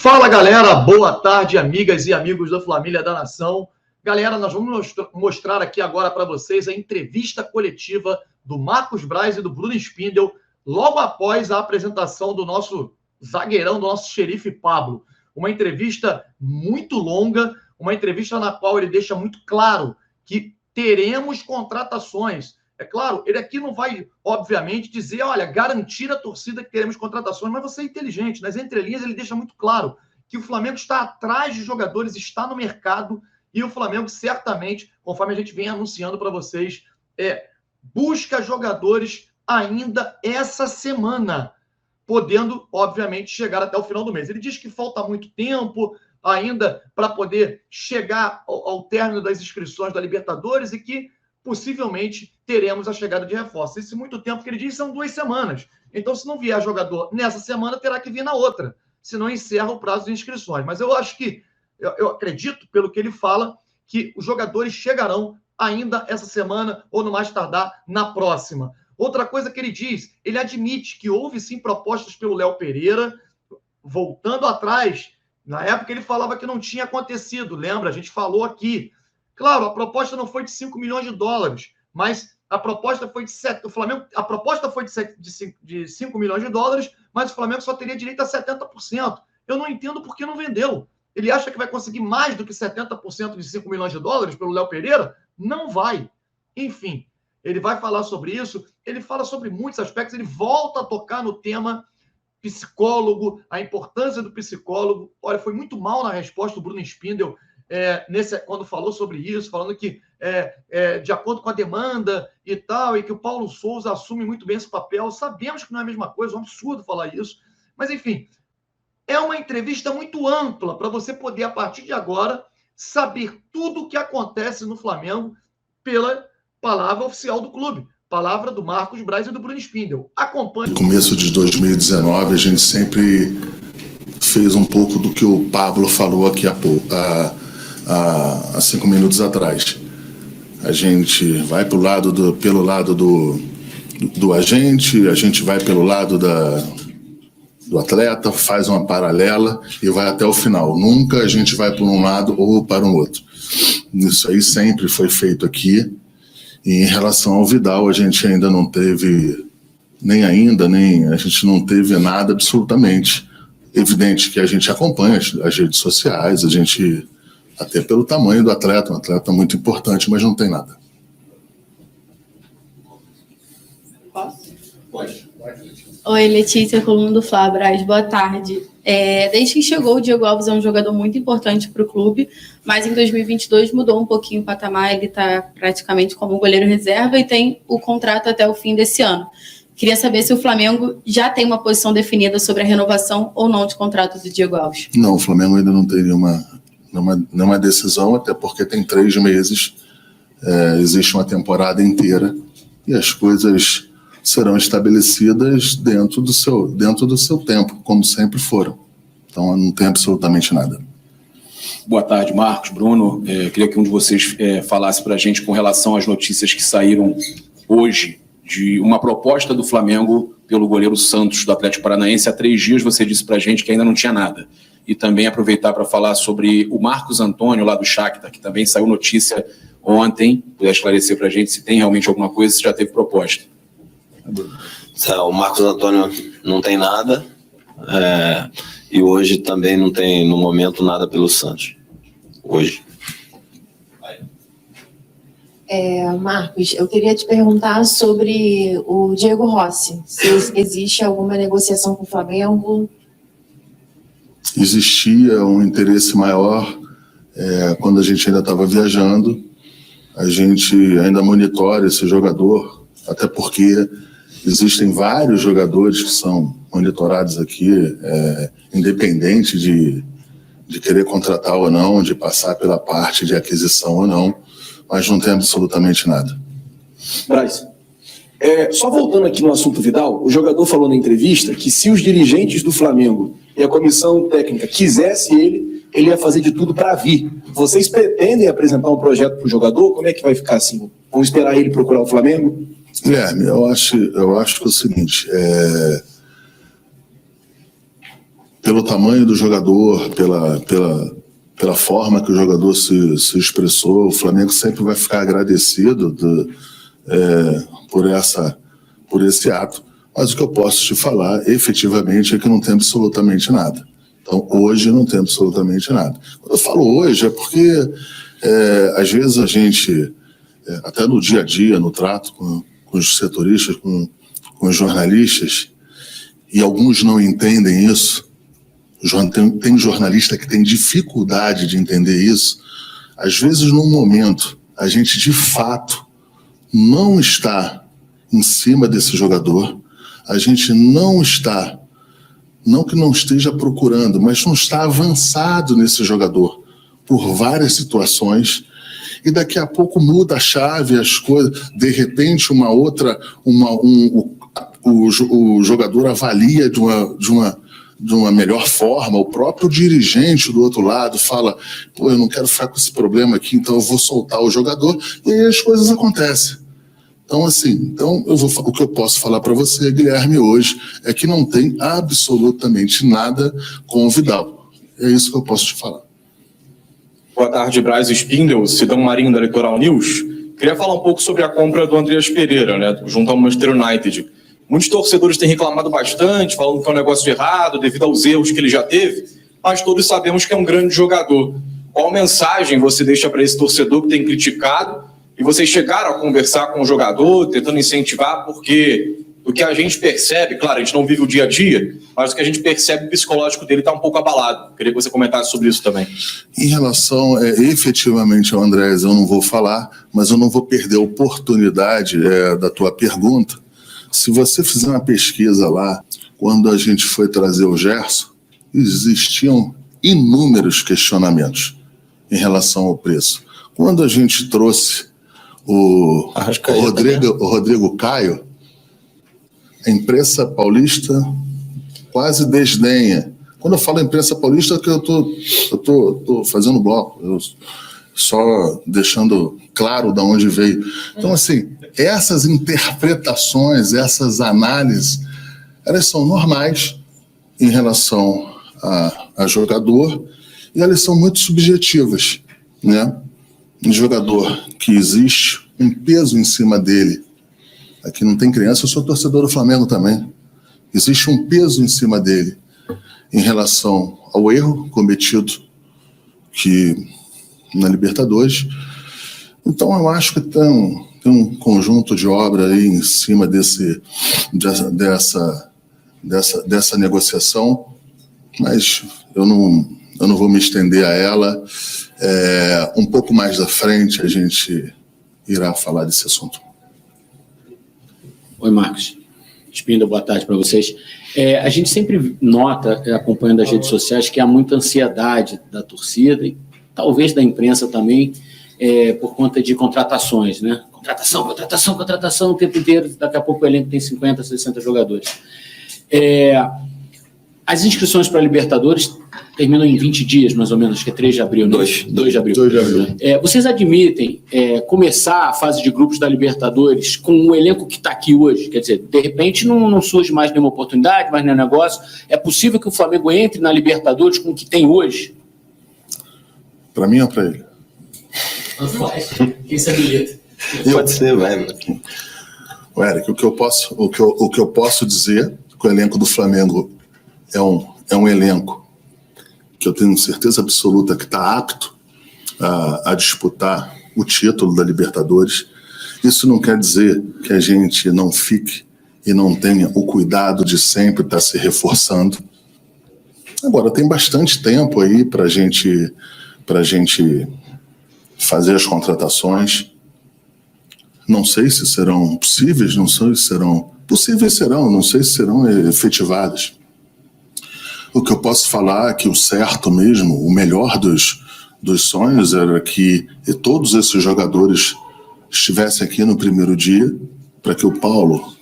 Fala, galera, boa tarde, amigas e amigos da Família da Nação. Galera, nós vamos mostrar aqui agora para vocês a entrevista coletiva do Marcos Braz e do Bruno Spindel, logo após a apresentação do nosso zagueirão, do nosso xerife Pablo. Uma entrevista muito longa, uma entrevista na qual ele deixa muito claro que teremos contratações. É claro, ele aqui não vai, obviamente, dizer, olha, garantir a torcida que teremos contratações, mas você é inteligente. Nas entrelinhas, ele deixa muito claro que o Flamengo está atrás de jogadores, está no mercado, e o Flamengo certamente, conforme a gente vem anunciando para vocês, busca jogadores ainda essa semana, podendo, obviamente, chegar até o final do mês. Ele diz que falta muito tempo ainda para poder chegar ao término das inscrições da Libertadores e que possivelmente teremos a chegada de reforços. Esse muito tempo que ele diz são 2 semanas. Então, se não vier jogador nessa semana, terá que vir na outra, senão encerra o prazo de inscrições. Mas eu acho que, eu acredito, pelo que ele fala, que os jogadores chegarão ainda essa semana ou, no mais tardar, na próxima. Outra coisa que ele diz, ele admite que houve sim propostas pelo Léo Pereira, voltando atrás. Na época ele falava que não tinha acontecido, lembra? A gente falou aqui. Claro, a proposta não foi de 5 milhões de dólares, mas a proposta foi de 7. O Flamengo, a proposta foi de 5 milhões de dólares, mas o Flamengo só teria direito a 70%. Eu não entendo por que não vendeu. Ele acha que vai conseguir mais do que 70% de 5 milhões de dólares pelo Léo Pereira? Não vai. Enfim, ele vai falar sobre isso, ele fala sobre muitos aspectos, ele volta a tocar no tema psicólogo, a importância do psicólogo. Olha, foi muito mal na resposta do Bruno Spindel, quando falou sobre isso, falando que de acordo com a demanda e tal, e que o Paulo Souza assume muito bem esse papel. Sabemos que não é a mesma coisa, é um absurdo falar isso. Mas, enfim, é uma entrevista muito ampla para você poder, a partir de agora, saber tudo o que acontece no Flamengo pela palavra oficial do clube, palavra do Marcos Braz e do Bruno Spindel. Acompanhe. No começo de 2019, a gente sempre fez um pouco do que o Pablo falou aqui há 5 minutos atrás. A gente vai pelo lado do agente, a gente vai pelo lado do atleta, faz uma paralela e vai até o final. Nunca a gente vai para um lado ou para um outro. Isso aí sempre foi feito aqui. E em relação ao Vidal, a gente ainda não teve, nem a gente não teve nada absolutamente. Evidente que a gente acompanha as redes sociais, a gente, até pelo tamanho do atleta, um atleta muito importante, mas não tem nada. Pode. Oi, Letícia, coluna do Flá Braz, boa tarde. Desde que chegou, o Diego Alves é um jogador muito importante para o clube, mas em 2022 mudou um pouquinho o patamar, ele está praticamente como goleiro reserva e tem o contrato até o fim desse ano. Queria saber se o Flamengo já tem uma posição definida sobre a renovação ou não de contrato do Diego Alves. Não, o Flamengo ainda não tem nenhuma decisão, até porque tem 3 meses, existe uma temporada inteira e as coisas serão estabelecidas dentro do seu tempo, como sempre foram. Então, não tem absolutamente nada. Boa tarde, Marcos, Bruno. Queria que um de vocês falasse para a gente com relação às notícias que saíram hoje de uma proposta do Flamengo pelo goleiro Santos, do Atlético Paranaense. Há 3 dias você disse para a gente que ainda não tinha nada. E também aproveitar para falar sobre o Marcos Antônio, lá do Shakhtar, que também saiu notícia ontem. Puder esclarecer para a gente se tem realmente alguma coisa, se já teve proposta. O Marcos Antônio não tem nada, e hoje também não tem, no momento, nada pelo Santos. Hoje. Marcos, eu queria te perguntar sobre o Diego Rossi. Se existe alguma negociação com o Flamengo? Existia um interesse maior quando a gente ainda estava viajando. A gente ainda monitora esse jogador, até porque existem vários jogadores que são monitorados aqui, independente de querer contratar ou não, de passar pela parte de aquisição ou não, mas não tem absolutamente nada. Braz, só voltando aqui no assunto Vidal, o jogador falou na entrevista que se os dirigentes do Flamengo e a comissão técnica quisesse ele ia fazer de tudo para vir. Vocês pretendem apresentar um projeto para o jogador? Como é que vai ficar assim? Vão esperar ele procurar o Flamengo? Eu acho que é o seguinte, pelo tamanho do jogador, pela forma que o jogador se expressou, o Flamengo sempre vai ficar agradecido por esse ato. Mas o que eu posso te falar, efetivamente, é que não tem absolutamente nada. Então, hoje não tem absolutamente nada. Quando eu falo hoje, é porque, às vezes, a gente, até no dia a dia, no trato com os setoristas, com os jornalistas, e alguns não entendem isso, tem jornalista que tem dificuldade de entender isso. Às vezes, num momento, a gente, de fato, não está em cima desse jogador, a gente não está, não que não esteja procurando, mas não está avançado nesse jogador por várias situações, e daqui a pouco muda a chave, as coisas, de repente o jogador avalia de uma melhor forma, o próprio dirigente do outro lado fala, eu não quero ficar com esse problema aqui, então eu vou soltar o jogador, e aí as coisas acontecem. Então, assim, o que eu posso falar para você, Guilherme, hoje, é que não tem absolutamente nada com o Vidal. É isso que eu posso te falar. Boa tarde, Braz Spindel, Sidão Marinho da Litoral News. Queria falar um pouco sobre a compra do Andreas Pereira, né, junto ao Manchester United. Muitos torcedores têm reclamado bastante, falando que é um negócio errado, devido aos erros que ele já teve, mas todos sabemos que é um grande jogador. Qual mensagem você deixa para esse torcedor que tem criticado? E vocês chegaram a conversar com o jogador, tentando incentivar, porque o que a gente percebe, claro, a gente não vive o dia a dia, mas o que a gente percebe, o psicológico dele está um pouco abalado. Queria que você comentasse sobre isso também. Em relação, efetivamente, ao Andrés, eu não vou falar, mas eu não vou perder a oportunidade da tua pergunta. Se você fizer uma pesquisa lá, quando a gente foi trazer o Gerson, existiam inúmeros questionamentos em relação ao preço. Quando a gente trouxe o Rodrigo Caio, a imprensa paulista quase desdenha. Quando eu falo imprensa paulista, é que eu tô fazendo bloco, eu só deixando claro de onde veio. Então, assim, essas interpretações, essas análises, elas são normais em relação a jogador e elas são muito subjetivas, né? Um jogador que existe um peso em cima dele. Aqui não tem criança, eu sou torcedor do Flamengo também. Existe um peso em cima dele em relação ao erro cometido na Libertadores. Então eu acho que tem um conjunto de obra aí em cima dessa negociação, mas eu não vou me estender a ela. Um pouco mais à frente a gente irá falar desse assunto. Oi, Marcos. Spindel, boa tarde para vocês. A gente sempre nota, acompanhando as redes sociais, que há muita ansiedade da torcida e talvez da imprensa também, por conta de contratações, né? Contratação o tempo inteiro, daqui a pouco o elenco tem 50, 60 jogadores. As inscrições para a Libertadores terminam em 20 dias, mais ou menos, acho que é 3 de abril, né? 2 de abril. Vocês admitem começar a fase de grupos da Libertadores com o elenco que está aqui hoje? Quer dizer, de repente não surge mais nenhuma oportunidade, mais nenhum negócio. É possível que o Flamengo entre na Libertadores com o que tem hoje? Para mim ou para ele? Quem se habilita? Pode ser, vai. Eric, o que eu posso dizer que o elenco do Flamengo é um elenco que eu tenho certeza absoluta que está apto a disputar o título da Libertadores. Isso não quer dizer que a gente não fique e não tenha o cuidado de sempre estar se reforçando. Agora, tem bastante tempo aí para a gente fazer as contratações. Não sei se serão possíveis, não sei se serão possíveis, não sei se serão efetivadas. O que eu posso falar é que o certo mesmo, o melhor dos sonhos era que todos esses jogadores estivessem aqui no primeiro dia, para que o Paulo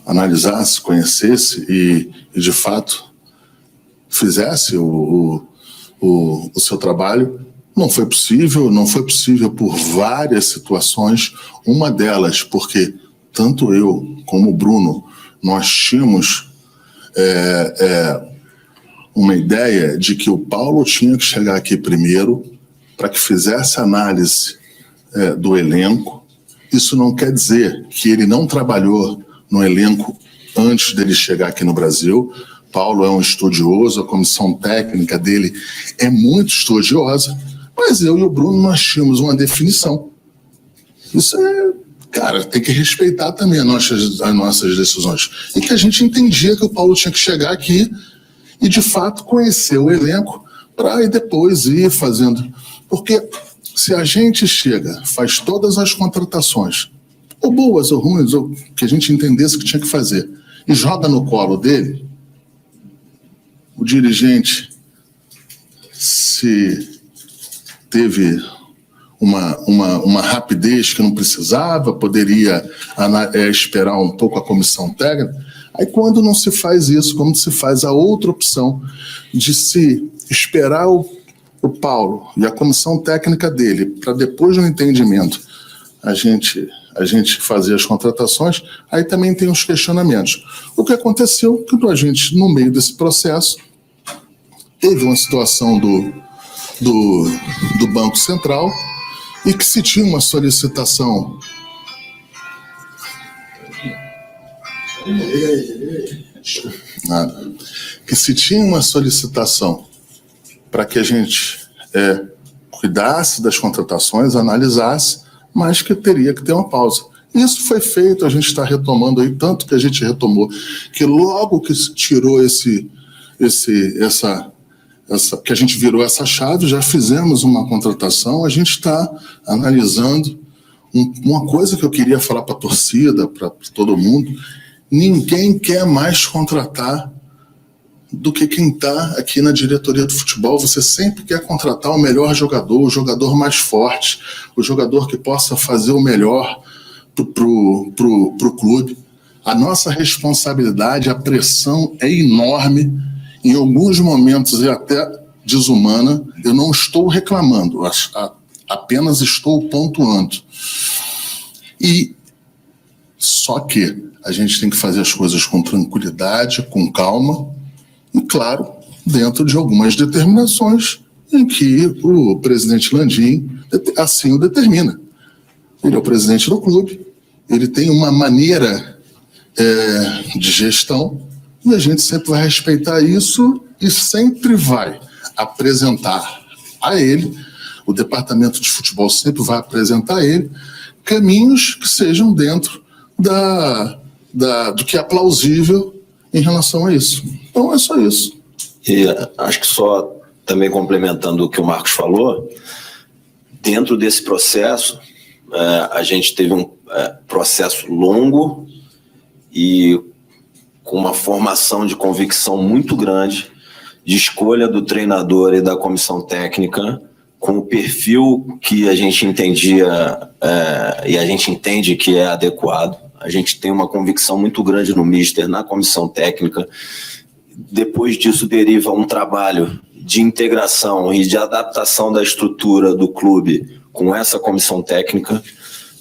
analisasse, conhecesse e de fato fizesse o seu trabalho. Não foi possível por várias situações. Uma delas porque tanto eu como o Bruno, nós tínhamos uma ideia de que o Paulo tinha que chegar aqui primeiro para que fizesse análise do elenco. Isso não quer dizer que ele não trabalhou no elenco antes dele chegar aqui no Brasil. Paulo é um estudioso, a comissão técnica dele é muito estudiosa, mas eu e o Bruno, nós tínhamos uma definição. Isso cara, tem que respeitar também as nossas decisões. E que a gente entendia que o Paulo tinha que chegar aqui e, de fato, conhecer o elenco para depois ir fazendo. Porque se a gente chega, faz todas as contratações, ou boas ou ruins, ou que a gente entendesse que tinha que fazer, e joga no colo dele, o dirigente, se teve uma rapidez que não precisava, poderia esperar um pouco a comissão técnica. Aí quando não se faz isso, como se faz a outra opção de se esperar o Paulo e a comissão técnica dele para depois do entendimento a gente fazer as contratações, aí também tem os questionamentos. O que aconteceu que a gente, no meio desse processo, teve uma situação do Banco Central e que se tinha uma solicitação para que a gente cuidasse das contratações, analisasse, mas que teria que ter uma pausa. Isso foi feito, a gente está retomando aí, tanto que a gente retomou, que logo que tirou que a gente virou essa chave, já fizemos uma contratação, a gente está analisando uma coisa que eu queria falar para a torcida, para todo mundo: ninguém quer mais contratar do que quem está aqui na diretoria do futebol. Você sempre quer contratar o melhor jogador, o jogador mais forte, o jogador que possa fazer o melhor pro clube. A nossa responsabilidade, a pressão é enorme. Em alguns momentos é até desumana. Eu não estou reclamando, apenas estou pontuando. E só que a gente tem que fazer as coisas com tranquilidade, com calma, e, claro, dentro de algumas determinações em que o presidente Landim assim o determina. Ele é o presidente do clube, ele tem uma maneira de gestão, e a gente sempre vai respeitar isso e sempre vai apresentar a ele, o departamento de futebol sempre vai apresentar a ele caminhos que sejam dentro do que é plausível em relação a isso. Então é só isso. E acho que só também complementando o que o Marcos falou, dentro desse processo, a gente teve um processo longo e com uma formação de convicção muito grande, de escolha do treinador e da comissão técnica, com o perfil que a gente entendia e a gente entende que é adequado. A gente tem uma convicção muito grande no Mister, na comissão técnica. Depois disso deriva um trabalho de integração e de adaptação da estrutura do clube com essa comissão técnica,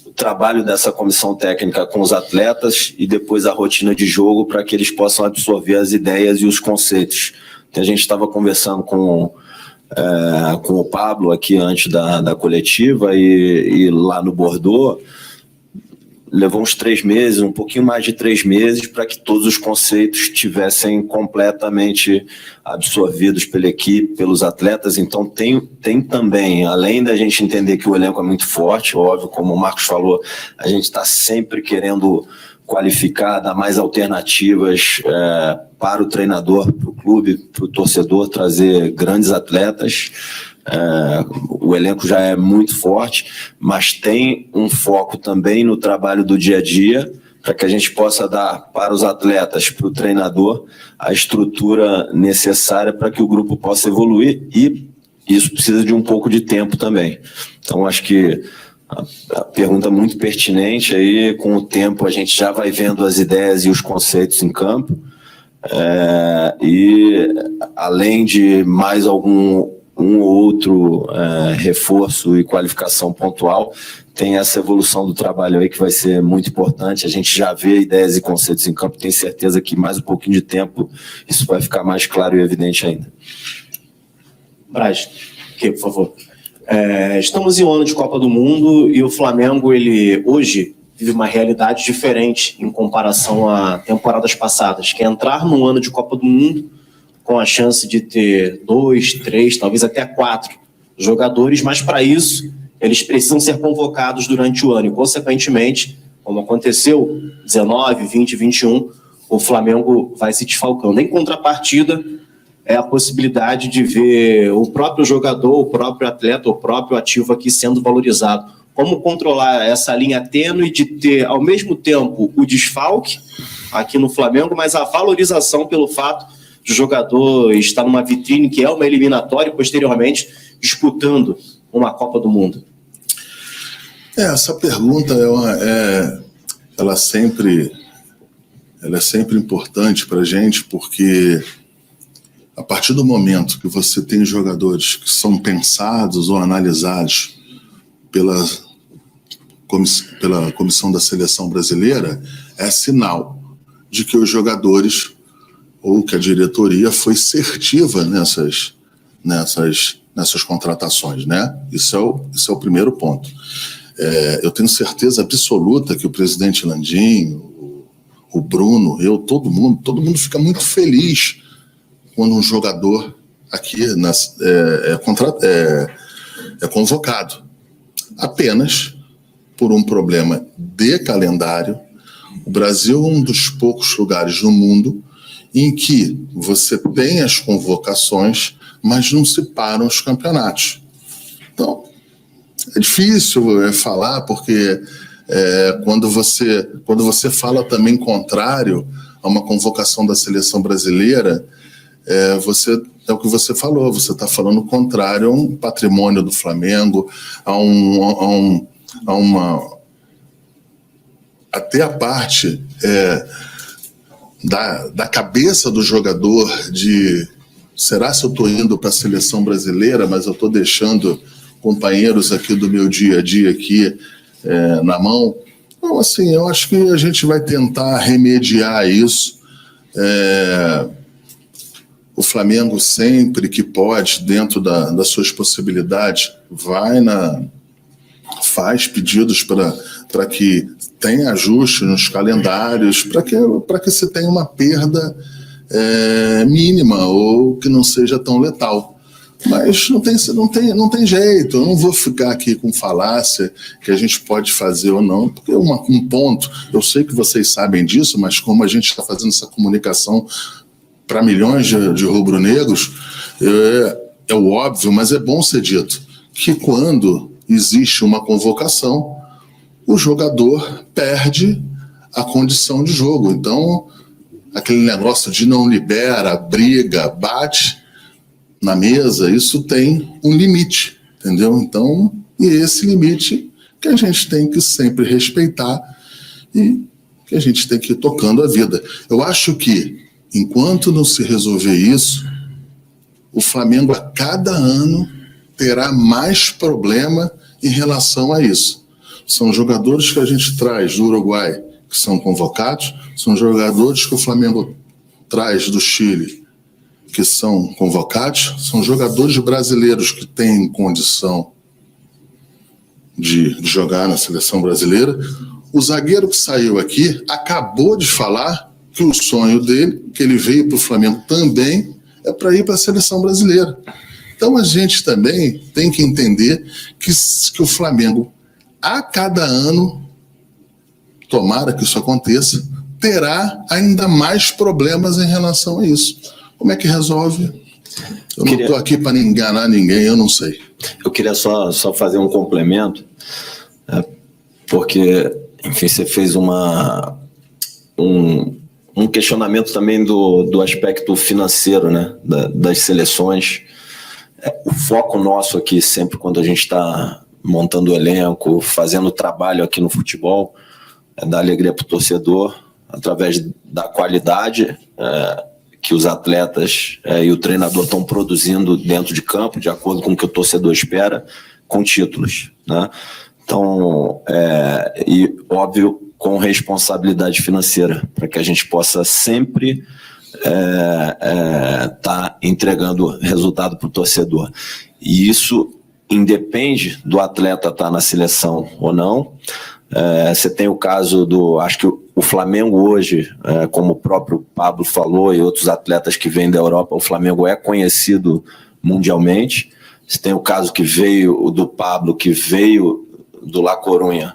o trabalho dessa comissão técnica com os atletas e depois a rotina de jogo para que eles possam absorver as ideias e os conceitos. Então, a gente estava conversando com o Pablo aqui antes da coletiva e lá no Bordeaux, levou uns 3 meses, um pouquinho mais de 3 meses, para que todos os conceitos estivessem completamente absorvidos pela equipe, pelos atletas. Então tem também, além da gente entender que o elenco é muito forte, óbvio, como o Marcos falou, a gente está sempre querendo qualificar, dar mais alternativas para o treinador, para o clube, para o torcedor, trazer grandes atletas. O elenco já é muito forte, mas tem um foco também no trabalho do dia a dia, para que a gente possa dar para os atletas, para o treinador, a estrutura necessária para que o grupo possa evoluir, e isso precisa de um pouco de tempo também. Então, acho que a pergunta é muito pertinente, aí com o tempo a gente já vai vendo as ideias e os conceitos em campo, e além de mais algum um ou outro reforço e qualificação pontual, tem essa evolução do trabalho aí que vai ser muito importante. A gente já vê ideias e conceitos em campo, tenho certeza que mais um pouquinho de tempo isso vai ficar mais claro e evidente ainda. Braz, por favor. Estamos em um ano de Copa do Mundo e o Flamengo, ele hoje vive uma realidade diferente em comparação a temporadas passadas, que é entrar num ano de Copa do Mundo com a chance de ter 2, 3, talvez até 4 jogadores, mas para isso eles precisam ser convocados durante o ano e, consequentemente, como aconteceu 19, 20, 21, o Flamengo vai se desfalcando. Em contrapartida, é a possibilidade de ver o próprio jogador, o próprio atleta, o próprio ativo aqui sendo valorizado. Como controlar essa linha tênue de ter, ao mesmo tempo, o desfalque aqui no Flamengo, mas a valorização pelo fato de o jogador estar numa vitrine que é uma eliminatória e, posteriormente, disputando uma Copa do Mundo? Essa pergunta ela é sempre importante para a gente, porque a partir do momento que você tem jogadores que são pensados ou analisados pela comissão da seleção brasileira, é sinal de que os jogadores ou que a diretoria foi assertiva nessas contratações, né? Isso é o primeiro ponto. Eu tenho certeza absoluta que o presidente Landim, o Bruno, todo mundo fica muito feliz quando um jogador aqui é convocado. Apenas por um problema de calendário, o Brasil é um dos poucos lugares no mundo em que você tem as convocações, mas não se param os campeonatos. Então, é difícil falar, porque quando você fala também contrário a uma convocação da seleção brasileira, é o que você falou, você está falando contrário a um patrimônio do Flamengo, até a parte da cabeça do jogador de será se eu estou indo para a seleção brasileira, mas eu estou deixando companheiros aqui do meu dia a dia aqui na mão. Então, assim, eu acho que a gente vai tentar remediar isso. O Flamengo, sempre que pode, dentro das suas possibilidades, faz pedidos para que tenha ajuste nos calendários, para que se tenha uma perda mínima ou que não seja tão letal. Mas não tem jeito, eu não vou ficar aqui com falácia que a gente pode fazer ou não, porque um ponto, eu sei que vocês sabem disso, mas como a gente está fazendo essa comunicação para milhões de rubro-negros, é o óbvio, mas é bom ser dito, que quando existe uma convocação, o jogador perde a condição de jogo. Então, aquele negócio de não libera, briga, bate na mesa, isso tem um limite, entendeu? Então, e esse limite que a gente tem que sempre respeitar e que a gente tem que ir tocando a vida. Eu acho que, enquanto não se resolver isso, o Flamengo a cada ano terá mais problema em relação a isso. São jogadores que a gente traz do Uruguai, que são convocados, são jogadores que o Flamengo traz do Chile, que são convocados, são jogadores brasileiros que têm condição de jogar na seleção brasileira. O zagueiro que saiu aqui acabou de falar que o sonho dele, que ele veio para o Flamengo também, é para ir para a seleção brasileira. Então a gente também tem que entender que o Flamengo, a cada ano, tomara que isso aconteça, terá ainda mais problemas em relação a isso. Como é que resolve? Eu não estou aqui para enganar ninguém, eu não sei. Eu queria só fazer um complemento, porque, enfim, você fez um questionamento também do aspecto financeiro, né, das seleções. O foco nosso aqui, sempre quando a gente está montando o elenco, fazendo trabalho aqui no futebol, é dar alegria para o torcedor, através da qualidade que os atletas e o treinador estão produzindo dentro de campo, de acordo com o que o torcedor espera, com títulos, né? Então, e óbvio, com responsabilidade financeira, para que a gente possa sempre tá entregando resultado para o torcedor. E isso independe do atleta estar na seleção ou não. Você tem o caso acho que o Flamengo hoje, como o próprio Pablo falou e outros atletas que vêm da Europa, o Flamengo é conhecido mundialmente. Você tem o caso que veio do Pablo, que veio do La Coruña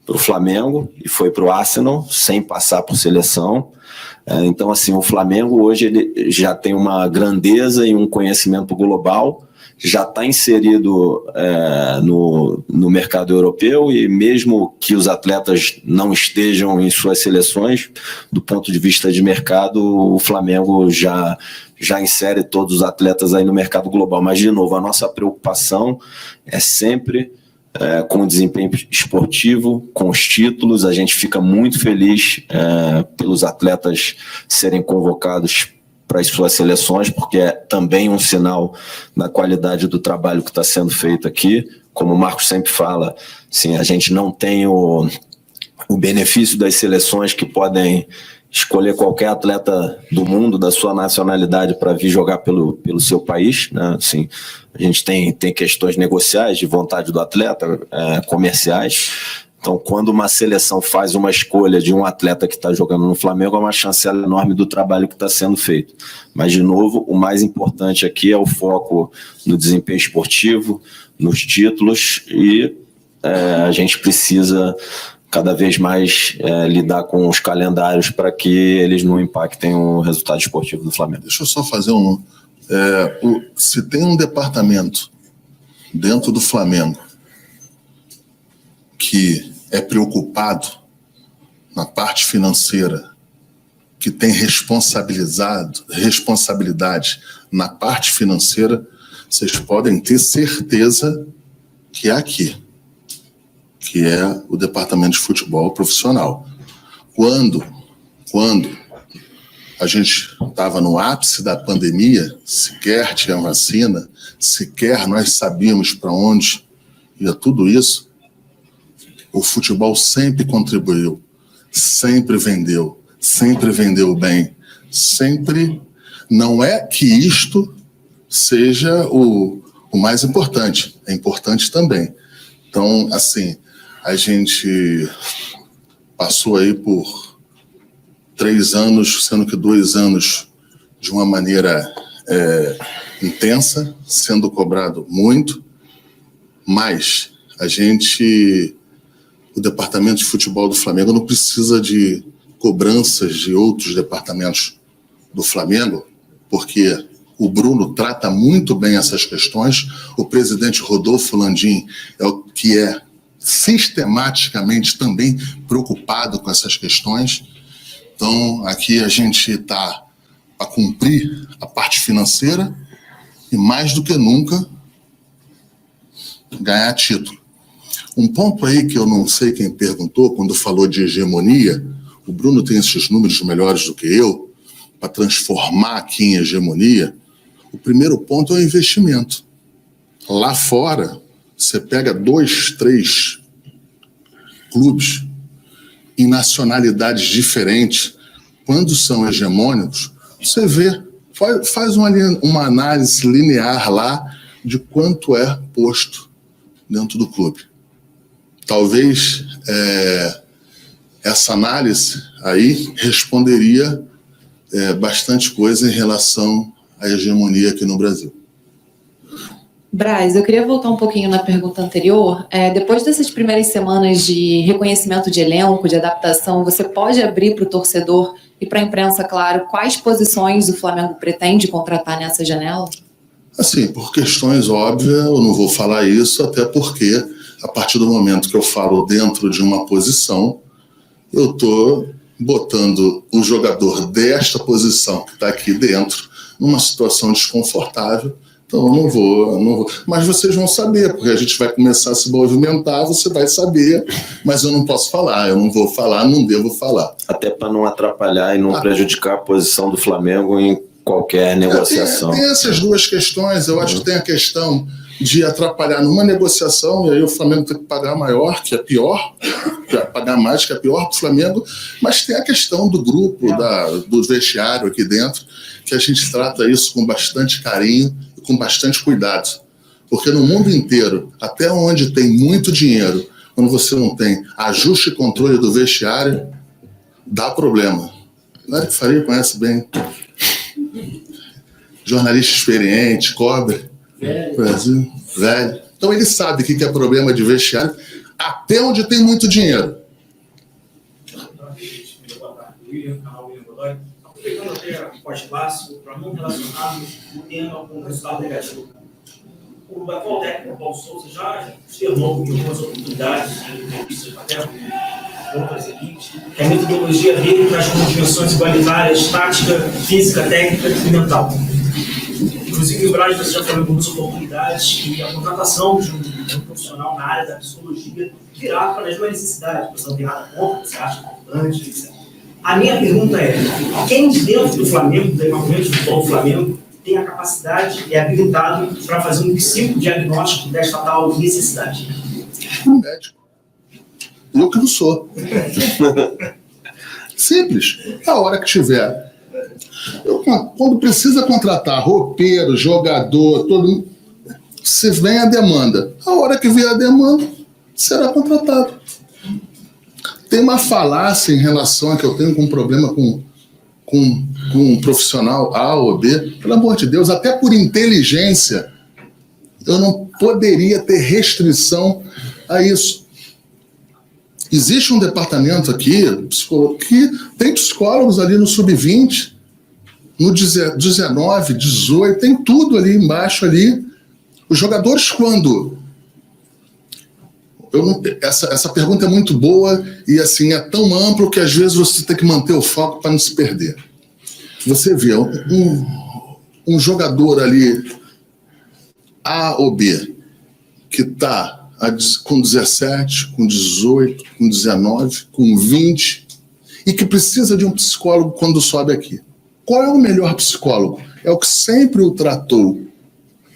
para o Flamengo e foi para o Arsenal sem passar por seleção. Então, assim, o Flamengo hoje ele já tem uma grandeza e um conhecimento global, já está inserido no mercado europeu, e mesmo que os atletas não estejam em suas seleções, do ponto de vista de mercado, o Flamengo já insere todos os atletas aí no mercado global. Mas, de novo, a nossa preocupação é sempre com o desempenho esportivo, com os títulos. A gente fica muito feliz pelos atletas serem convocados para as suas seleções, porque é também um sinal da qualidade do trabalho que está sendo feito aqui. Como o Marcos sempre fala, assim, a gente não tem o benefício das seleções que podem escolher qualquer atleta do mundo, da sua nacionalidade, para vir jogar pelo seu país, né? Assim, a gente tem questões negociais de vontade do atleta, comerciais. Então, quando uma seleção faz uma escolha de um atleta que está jogando no Flamengo, é uma chancela enorme do trabalho que está sendo feito. Mas, de novo, o mais importante aqui é o foco no desempenho esportivo, nos títulos, e a gente precisa cada vez mais lidar com os calendários para que eles não impactem o resultado esportivo do Flamengo. Deixa eu só fazer se tem um departamento dentro do Flamengo que é preocupado na parte financeira, que tem responsabilidade na parte financeira, vocês podem ter certeza que é aqui, que é o departamento de futebol profissional. Quando a gente estava no ápice da pandemia, sequer tinha vacina, sequer nós sabíamos para onde ia tudo isso, o futebol sempre contribuiu, sempre vendeu bem, sempre. Não é que isto seja o mais importante, é importante também. Então, assim, a gente passou aí por 3 anos, sendo que 2 anos de uma maneira intensa, sendo cobrado muito, mas o departamento de futebol do Flamengo não precisa de cobranças de outros departamentos do Flamengo, porque o Bruno trata muito bem essas questões. O presidente Rodolfo Landim é o que é sistematicamente também preocupado com essas questões. Então, aqui a gente está para cumprir a parte financeira e, mais do que nunca, ganhar título. Um ponto aí que eu não sei quem perguntou, quando falou de hegemonia, o Bruno tem esses números melhores do que eu, para transformar aqui em hegemonia. O primeiro ponto é o investimento. Lá fora, você pega 2, 3 clubes em nacionalidades diferentes. Quando são hegemônicos, você vê, faz uma análise linear lá de quanto é posto dentro do clube. Talvez essa análise aí responderia bastante coisa em relação à hegemonia aqui no Brasil. Braz, eu queria voltar um pouquinho na pergunta anterior. Depois dessas primeiras semanas de reconhecimento de elenco, de adaptação, você pode abrir para o torcedor e para a imprensa, claro, quais posições o Flamengo pretende contratar nessa janela? Assim, por questões óbvias, eu não vou falar isso, até porque a partir do momento que eu falo dentro de uma posição, eu estou botando o jogador desta posição que está aqui dentro numa situação desconfortável. Então eu não vou. Mas vocês vão saber, porque a gente vai começar a se movimentar, você vai saber, mas eu não posso falar, eu não vou falar, não devo falar. Até para não atrapalhar e não prejudicar a posição do Flamengo em qualquer negociação. Tem essas duas questões. Eu acho que tem a questão de atrapalhar numa negociação, e aí o Flamengo tem que pagar maior, que é pior, pagar mais, que é pior para o Flamengo, mas tem a questão do grupo, do vestiário aqui dentro, que a gente trata isso com bastante carinho e com bastante cuidado. Porque no mundo inteiro, até onde tem muito dinheiro, quando você não tem ajuste e controle do vestiário, dá problema. O Eric Faria conhece bem. Jornalista experiente, cobre. Brasil, velho. Então ele sabe o que é problema de vestiário, até onde tem muito dinheiro. Aproveitando até o pós-clássico, para não relacionarmos o tema com o resultado negativo. O atual técnico Paulo Souza já externou algumas oportunidades em entrevistas até contra as equipes, que a metodologia dele traz como dimensões igualitárias, tática, física, técnica e mental. Inclusive, o Braz, você já falou em algumas oportunidades que a contratação de um profissional na área da psicologia virá para as necessidades, você não tem nada contra, você acha importante, etc. A minha pergunta é, quem dentro do Flamengo, do departamento de futebol do Flamengo, tem a capacidade e é habilitado para fazer um psicodiagnóstico desta tal necessidade? Um médico. Eu que não sou. Simples. A hora que tiver. Quando precisa contratar roupeiro, jogador, todo mundo, se vem a demanda. A hora que vier a demanda, será contratado. Tem uma falácia em relação a que eu tenho um problema com um profissional A ou B. Pelo amor de Deus, até por inteligência, eu não poderia ter restrição a isso. Existe um departamento aqui, que tem psicólogos ali no sub-20, no 19, 18, tem tudo ali embaixo ali. Os jogadores, quando... Essa pergunta é muito boa e assim, é tão amplo que às vezes você tem que manter o foco para não se perder. Você vê um jogador ali, A ou B, que está com 17, com 18, com 19, com 20, e que precisa de um psicólogo quando sobe aqui. Qual é o melhor psicólogo? É o que sempre o tratou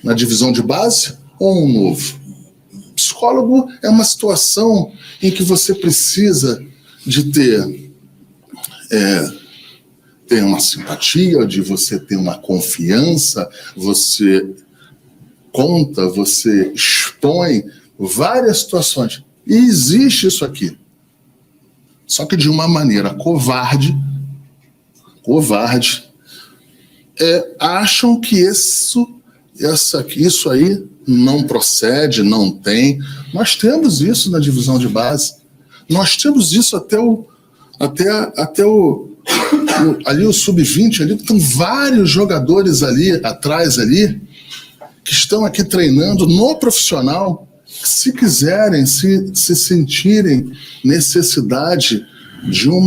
na divisão de base ou um novo? Psicólogo é uma situação em que você precisa de ter uma simpatia, de você ter uma confiança, você conta, você expõe várias situações. E existe isso aqui. Só que de uma maneira covarde, acham que isso aí não procede, não tem. Nós temos isso na divisão de base. Nós temos isso até o ali o sub-20, ali tem vários jogadores ali atrás ali que estão aqui treinando no profissional, que se quiserem, se sentirem necessidade de um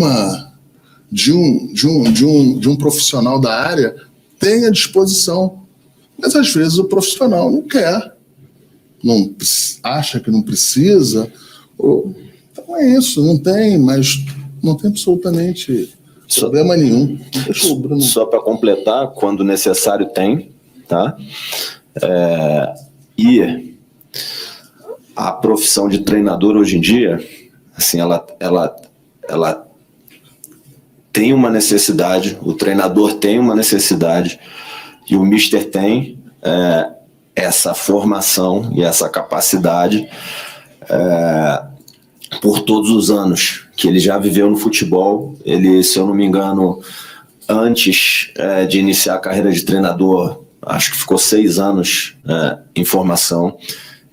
profissional da área, tem à disposição. Mas às vezes o profissional não quer, acha que não precisa. Então é isso, não tem absolutamente problema nenhum. Só para completar, quando necessário tem, tá? E a profissão de treinador hoje em dia, assim, ela tem uma necessidade, o treinador tem uma necessidade, e o Mister tem essa formação e essa capacidade por todos os anos que ele já viveu no futebol. Ele, se eu não me engano, antes de iniciar a carreira de treinador, acho que ficou 6 anos em formação,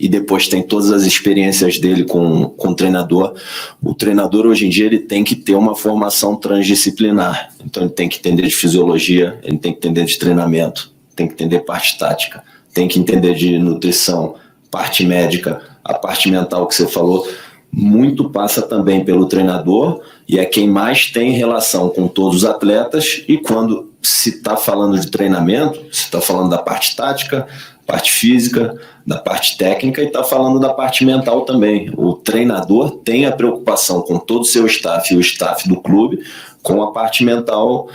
e depois tem todas as experiências dele com o treinador. O treinador, hoje em dia, ele tem que ter uma formação transdisciplinar. Então, ele tem que entender de fisiologia, ele tem que entender de treinamento, tem que entender parte tática, tem que entender de nutrição, parte médica, a parte mental que você falou. Muito passa também pelo treinador, e é quem mais tem relação com todos os atletas, e quando se está falando de treinamento, se está falando da parte tática, parte física, da parte técnica, e está falando da parte mental também. O treinador tem a preocupação com todo o seu staff e o staff do clube com a parte mental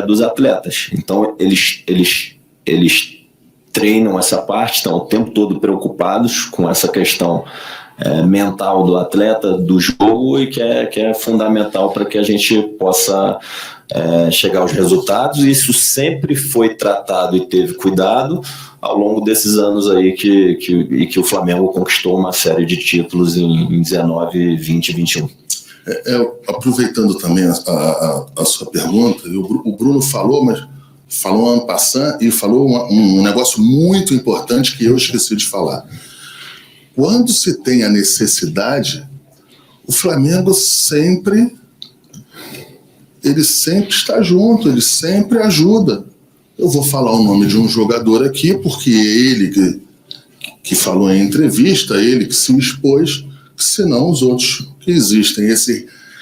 dos atletas. Então, eles treinam essa parte, estão o tempo todo preocupados com essa questão mental do atleta, do jogo, e que é fundamental para que a gente possa chegar aos resultados. E isso sempre foi tratado e teve cuidado ao longo desses anos aí que o Flamengo conquistou uma série de títulos em 19, 20 e 21. Aproveitando também a sua pergunta, o Bruno falou, mas falou en passant e falou um negócio muito importante que eu esqueci de falar. Quando se tem a necessidade, o Flamengo sempre está junto, ele sempre ajuda. Eu vou falar o nome de um jogador aqui, porque ele que falou em entrevista, ele que se expôs, senão os outros que existem,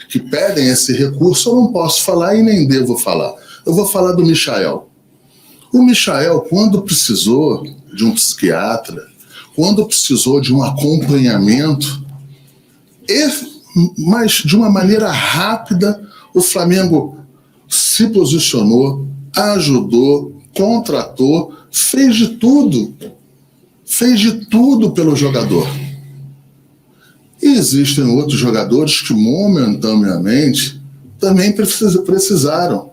que pedem esse recurso, eu não posso falar e nem devo falar. Eu vou falar do Michael. O Michael, quando precisou de um psiquiatra, quando precisou de um acompanhamento, mas de uma maneira rápida, o Flamengo se posicionou, ajudou, contratou, fez de tudo pelo jogador. E existem outros jogadores que momentaneamente também precisaram.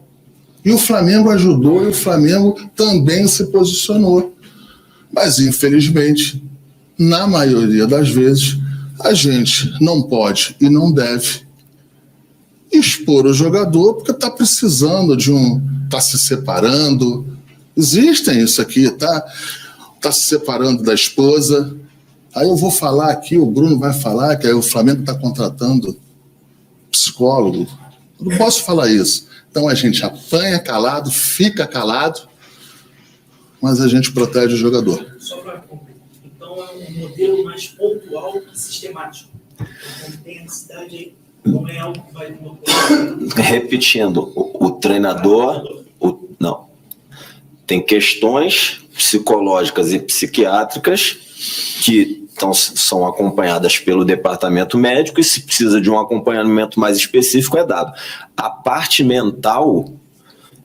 E o Flamengo ajudou, e o Flamengo também se posicionou. Mas, infelizmente, na maioria das vezes, a gente não pode e não deve expor o jogador porque está precisando está se separando. Existem isso aqui, está se separando da esposa. Aí eu vou falar aqui, o Bruno vai falar que aí o Flamengo está contratando psicólogo. Eu não posso falar isso. Então a gente apanha calado, fica calado, mas a gente protege o jogador. Só para concluir. Então é um modelo mais pontual e sistemático. Então tem a necessidade aí, não é algo que vai... Repetindo, o treinador... Não. Tem questões psicológicas e psiquiátricas que são acompanhadas pelo departamento médico, e se precisa de um acompanhamento mais específico é dado. A parte mental,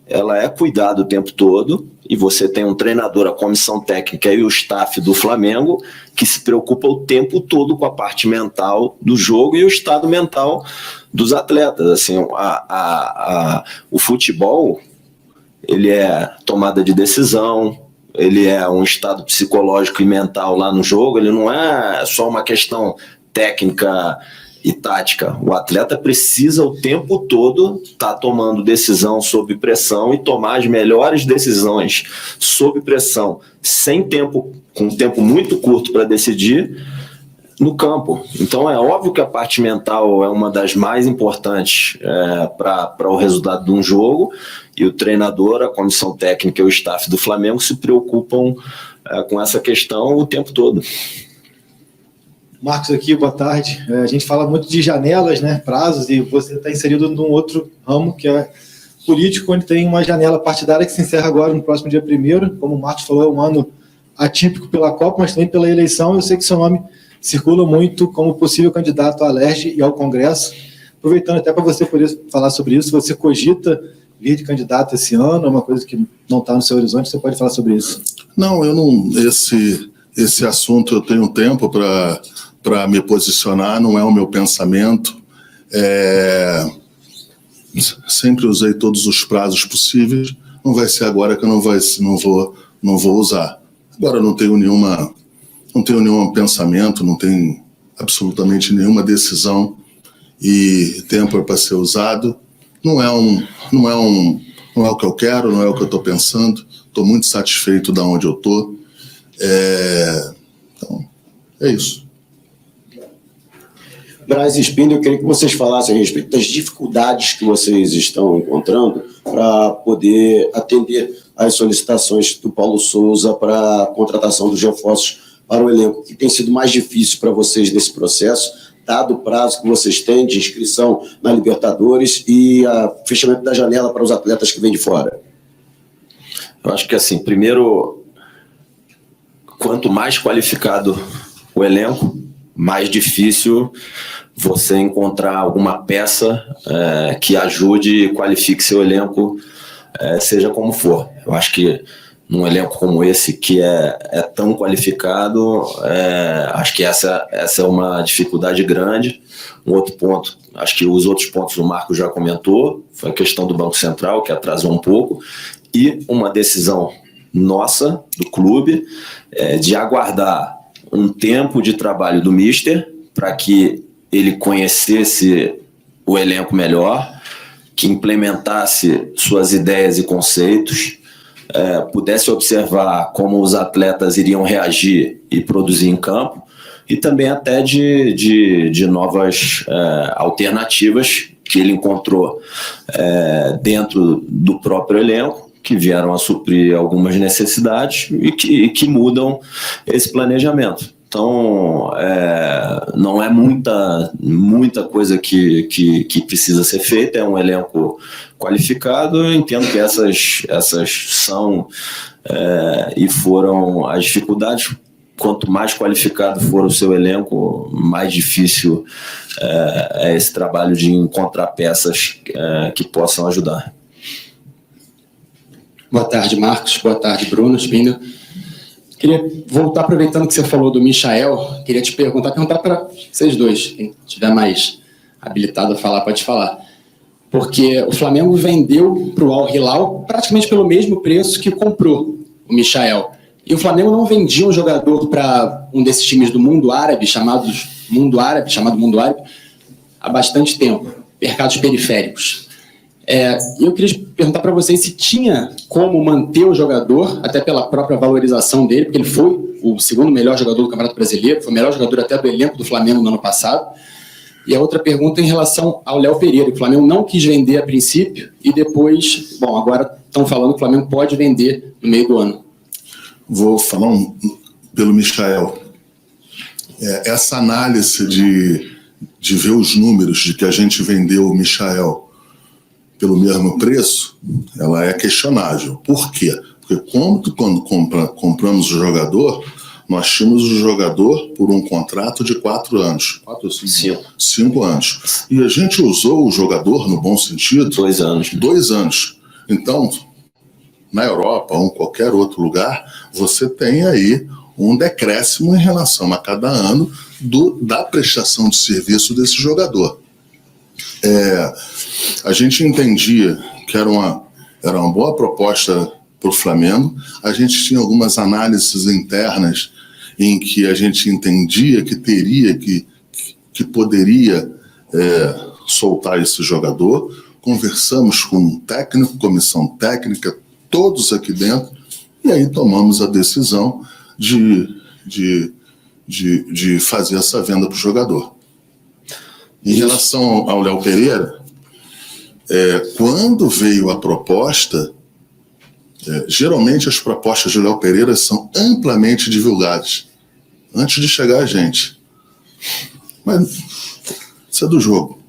ela é cuidada o tempo todo, e você tem um treinador, a comissão técnica e o staff do Flamengo que se preocupa o tempo todo com a parte mental do jogo e o estado mental dos atletas. Assim, o futebol, ele é tomada de decisão, ele é um estado psicológico e mental lá no jogo, ele não é só uma questão técnica e tática. O atleta precisa o tempo todo estar tomando decisão sob pressão e tomar as melhores decisões sob pressão, com um tempo muito curto para decidir no campo. Então é óbvio que a parte mental é uma das mais importantes para o resultado de um jogo, e o treinador, a comissão técnica e o staff do Flamengo se preocupam com essa questão o tempo todo. Marcos aqui, boa tarde. A gente fala muito de janelas, né, prazos, e você está inserido num outro ramo que é político, onde tem uma janela partidária que se encerra agora no próximo dia 1º. Como o Marcos falou, é um ano atípico pela Copa, mas também pela eleição. Eu sei que seu nome circula muito como possível candidato à Alerj e ao Congresso. Aproveitando até para você poder falar sobre isso, você cogita vir de candidato esse ano? É uma coisa que não está no seu horizonte? Você pode falar sobre isso? Não, eu não. Esse assunto eu tenho tempo para me posicionar, não é o meu pensamento. Sempre usei todos os prazos possíveis. Não vai ser agora que eu não vou usar. Agora eu não tenho nenhum pensamento, não tenho absolutamente nenhuma decisão, e tempo é para ser usado. Não é o que eu quero, não é o que eu estou pensando. Estou muito satisfeito de onde eu estou. Então, é isso. Braz e Spindel, eu queria que vocês falassem a respeito das dificuldades que vocês estão encontrando para poder atender às solicitações do Paulo Souza para a contratação dos reforços para o elenco, que tem sido mais difícil para vocês nesse processo, dado o prazo que vocês têm de inscrição na Libertadores e o fechamento da janela para os atletas que vêm de fora. Eu acho que, assim, primeiro, quanto mais qualificado o elenco, mais difícil você encontrar alguma peça que ajude e qualifique seu elenco, seja como for. Eu acho que num elenco como esse, que é tão qualificado, acho que essa é uma dificuldade grande. Um outro ponto, acho que os outros pontos o Marco já comentou, foi a questão do Banco Central, que atrasou um pouco, e uma decisão nossa, do clube, de aguardar um tempo de trabalho do Mister, para que ele conhecesse o elenco melhor, que implementasse suas ideias e conceitos, pudesse observar como os atletas iriam reagir e produzir em campo, e também até de novas alternativas que ele encontrou dentro do próprio elenco, que vieram a suprir algumas necessidades e que mudam esse planejamento. Então, não é muita coisa que precisa ser feita, é um elenco qualificado. Eu entendo que essas são e foram as dificuldades. Quanto mais qualificado for o seu elenco, mais difícil é esse trabalho de encontrar peças que possam ajudar. Boa tarde, Marcos. Boa tarde, Bruno Spindel. Queria voltar, aproveitando que você falou do Michael, queria te perguntar para vocês dois, quem estiver mais habilitado a falar, pode falar. Porque o Flamengo vendeu para o Al Hilal praticamente pelo mesmo preço que comprou o Michael. E o Flamengo não vendia um jogador para um desses times do mundo árabe, chamado Mundo Árabe, há bastante tempo, mercados periféricos. Eu queria perguntar para vocês se tinha como manter o jogador, até pela própria valorização dele, porque ele foi o segundo melhor jogador do Campeonato Brasileiro, foi o melhor jogador até do elenco do Flamengo no ano passado. E a outra pergunta em relação ao Léo Pereira, que o Flamengo não quis vender a princípio e depois, agora estão falando que o Flamengo pode vender no meio do ano. Vou falar pelo Michael. Essa análise de ver os números de que a gente vendeu o Michael pelo mesmo preço, ela é questionável. Por quê? Porque quando compramos o jogador, nós tínhamos o jogador por um contrato de 4 anos. 4 ou 5? 5 anos. E a gente usou o jogador, no bom sentido, 2 anos. 2 anos. Então, na Europa ou em qualquer outro lugar, você tem aí um decréscimo em relação a cada ano da prestação de serviço desse jogador. A gente entendia que era uma boa proposta para o Flamengo. A gente tinha algumas análises internas em que a gente entendia que teria que poderia soltar esse jogador. Conversamos com o técnico, comissão técnica, todos aqui dentro, e aí tomamos a decisão de fazer essa venda para o jogador. Em relação ao Léo Pereira, quando veio a proposta, geralmente as propostas de Léo Pereira são amplamente divulgadas antes de chegar a gente. Mas isso é do jogo.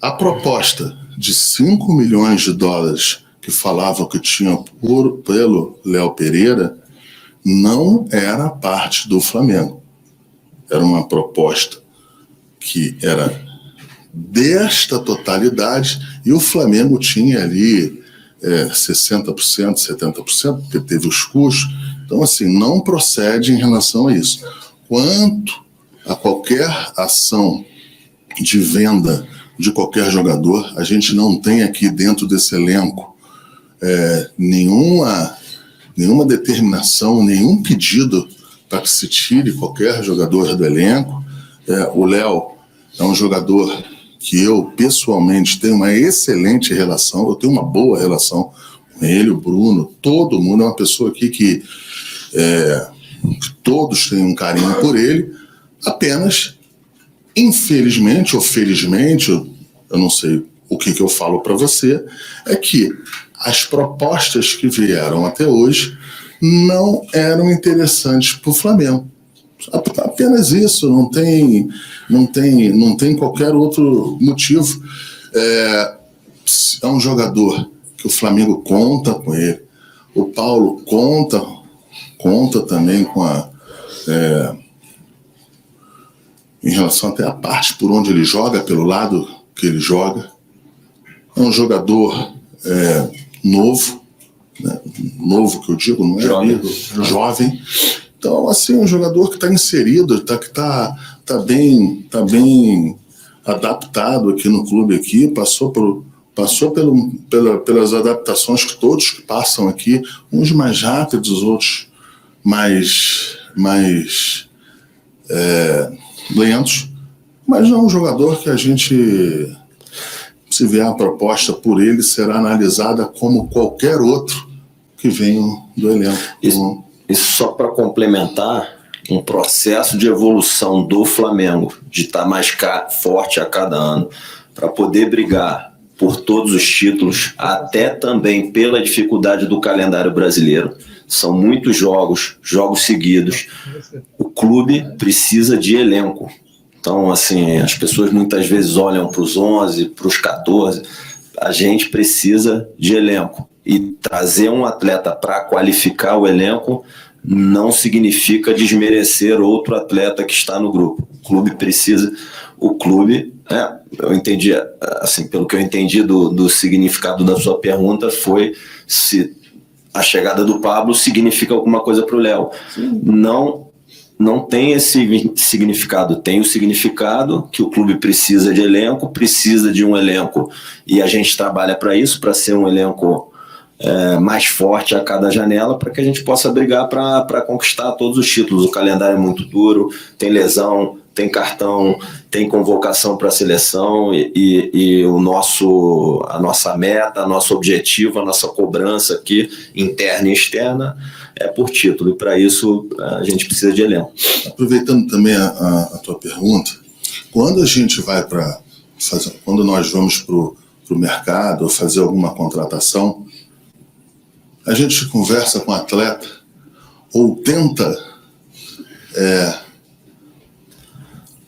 A proposta de 5 milhões de dólares que falavam que tinha pelo Léo Pereira não era parte do Flamengo. Era uma proposta que era desta totalidade e o Flamengo tinha ali 60%, 70%, porque teve os custos. Então, assim, não procede em relação a isso. Quanto a qualquer ação de venda de qualquer jogador, a gente não tem aqui dentro desse elenco nenhuma determinação, nenhum pedido para que se tire qualquer jogador do elenco. O Léo é um jogador que eu, pessoalmente, tenho uma excelente relação, eu tenho uma boa relação com ele, o Bruno, todo mundo, é uma pessoa aqui que todos têm um carinho por ele, apenas, infelizmente ou felizmente, eu não sei o que eu falo para você, é que as propostas que vieram até hoje não eram interessantes para o Flamengo. Apenas isso, não tem qualquer outro motivo. É um jogador que o Flamengo conta com ele, O Paulo conta também com em relação até a parte por onde ele joga, pelo lado que ele joga. É um jogador novo, né? Novo que eu digo, não é jovem. Então, assim, um jogador que está inserido, que tá bem adaptado aqui no clube, aqui, passou pelas adaptações que todos que passam aqui, uns mais rápidos, outros mais lentos, mas não é um jogador que a gente, se vier a proposta por ele, será analisada como qualquer outro que venha do elenco. Isso só para complementar um processo de evolução do Flamengo, de estar mais forte a cada ano, para poder brigar por todos os títulos, até também pela dificuldade do calendário brasileiro. São muitos jogos seguidos. O clube precisa de elenco. Então, assim, as pessoas muitas vezes olham para os 11, para os 14. A gente precisa de elenco. E trazer um atleta para qualificar o elenco não significa desmerecer outro atleta que está no grupo. O clube precisa... eu entendi, assim, pelo que eu entendi do significado da sua pergunta, foi se a chegada do Pablo significa alguma coisa para o Léo. Não tem esse significado. Tem o significado que o clube precisa de elenco, precisa de um elenco, e a gente trabalha para isso, para ser um elenco mais forte a cada janela, para que a gente possa brigar para conquistar todos os títulos. O calendário é muito duro, tem lesão, tem cartão, tem convocação para a seleção, e a nossa meta, nosso objetivo, a nossa cobrança aqui, interna e externa, é por título, e para isso a gente precisa de elenco. Aproveitando também a tua pergunta, quando a gente vai quando nós vamos para o mercado ou fazer alguma contratação, a gente conversa com o atleta ou tenta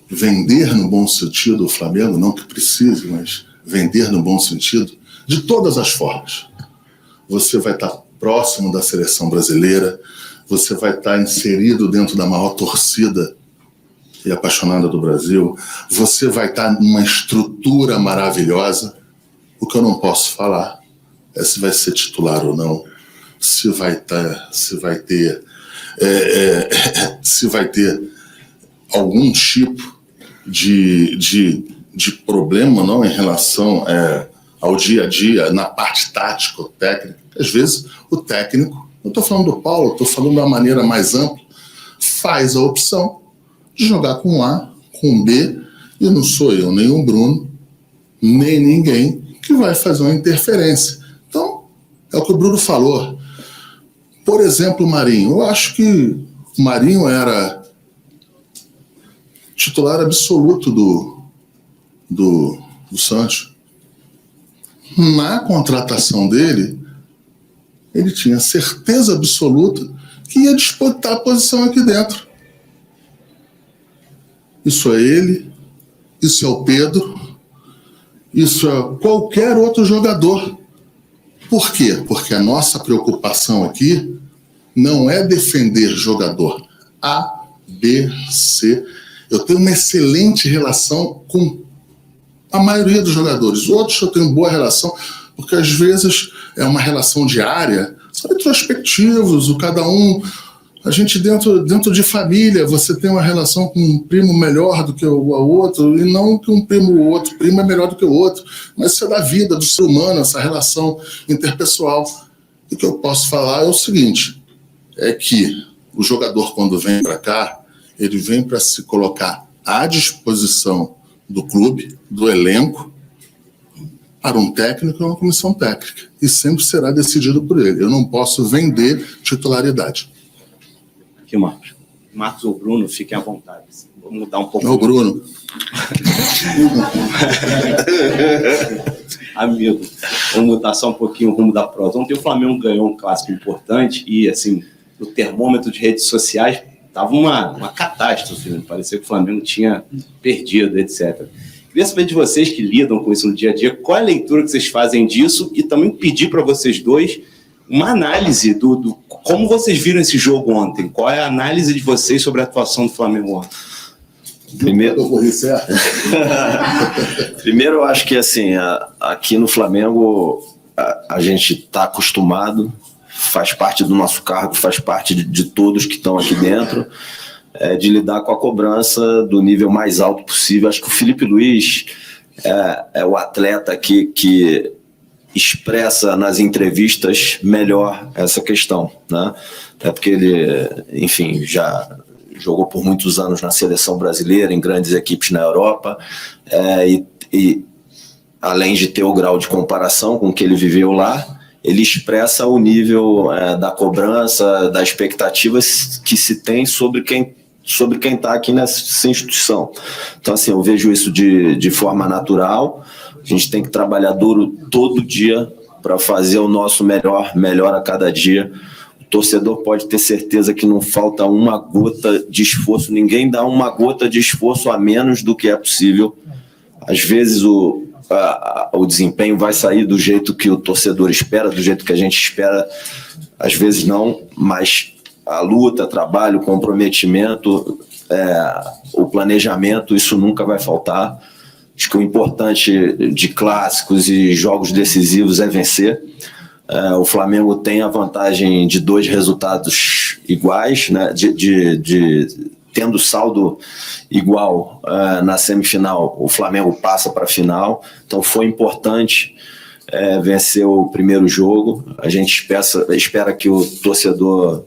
vender no bom sentido o Flamengo, não que precise, mas vender no bom sentido, de todas as formas. Você vai estar próximo da seleção brasileira, você vai estar inserido dentro da maior torcida e apaixonada do Brasil, você vai estar numa estrutura maravilhosa. O que eu não posso falar é se vai ser titular ou não, se vai ter algum tipo de problema, não, em relação ao dia a dia, na parte tática ou técnica. Às vezes o técnico, não estou falando do Paulo, estou falando de uma maneira mais ampla, faz a opção de jogar com A, com B, e não sou eu, nem o Bruno, nem ninguém que vai fazer uma interferência. Então, é o que o Bruno falou. Por exemplo, o Marinho. Eu acho que o Marinho era titular absoluto do Santos. Na contratação dele, ele tinha certeza absoluta que ia disputar a posição aqui dentro. Isso é ele, isso é o Pedro, isso é qualquer outro jogador. Por quê? Porque a nossa preocupação aqui não é defender jogador A, B, C. Eu tenho uma excelente relação com a maioria dos jogadores. Outros eu tenho boa relação, porque às vezes é uma relação diária, são retrospectivos, cada um... A gente dentro de família, você tem uma relação com um primo melhor do que o outro, e não que um primo ou outro primo é melhor do que o outro, mas isso é da vida, do ser humano, essa relação interpessoal. E o que eu posso falar é o seguinte, é que o jogador, quando vem para cá, ele vem para se colocar à disposição do clube, do elenco, para um técnico e uma comissão técnica, e sempre será decidido por ele. Eu não posso vender titularidade. Aqui, Marcos. Marcos ou Bruno, fiquem à vontade. Vou mudar um pouco. Não, Bruno. Amigo, vamos mudar só um pouquinho o rumo da prosa. Ontem o Flamengo ganhou um clássico importante e, assim, no termômetro de redes sociais, estava uma catástrofe, né? Parecia que o Flamengo tinha perdido, etc. Queria saber de vocês que lidam com isso no dia a dia, qual é a leitura que vocês fazem disso, e também pedir para vocês dois uma análise do como vocês viram esse jogo ontem. Qual é a análise de vocês sobre a atuação do Flamengo ontem? Primeiro, eu acho que assim, aqui no Flamengo a gente está acostumado, faz parte do nosso cargo, faz parte de todos que estão aqui dentro, de lidar com a cobrança do nível mais alto possível. Acho que o Felipe Luiz é o atleta que expressa nas entrevistas melhor essa questão, né? É porque ele, enfim, já jogou por muitos anos na seleção brasileira, em grandes equipes na Europa, e além de ter o grau de comparação com o que ele viveu lá, ele expressa o nível da cobrança, da expectativa que se tem sobre quem está aqui nessa instituição. Então, assim, eu vejo isso de forma natural. A gente tem que trabalhar duro todo dia para fazer o nosso melhor a cada dia. O torcedor pode ter certeza que não falta uma gota de esforço, ninguém dá uma gota de esforço a menos do que é possível. Às vezes o desempenho vai sair do jeito que o torcedor espera, do jeito que a gente espera, às vezes não, mas a luta, trabalho, comprometimento, o planejamento, isso nunca vai faltar. Acho que o importante de clássicos e jogos decisivos é vencer. O Flamengo tem a vantagem de 2 resultados iguais, né? Tendo saldo igual na semifinal, o Flamengo passa para a final. Então foi importante vencer o primeiro jogo. A gente espera que o torcedor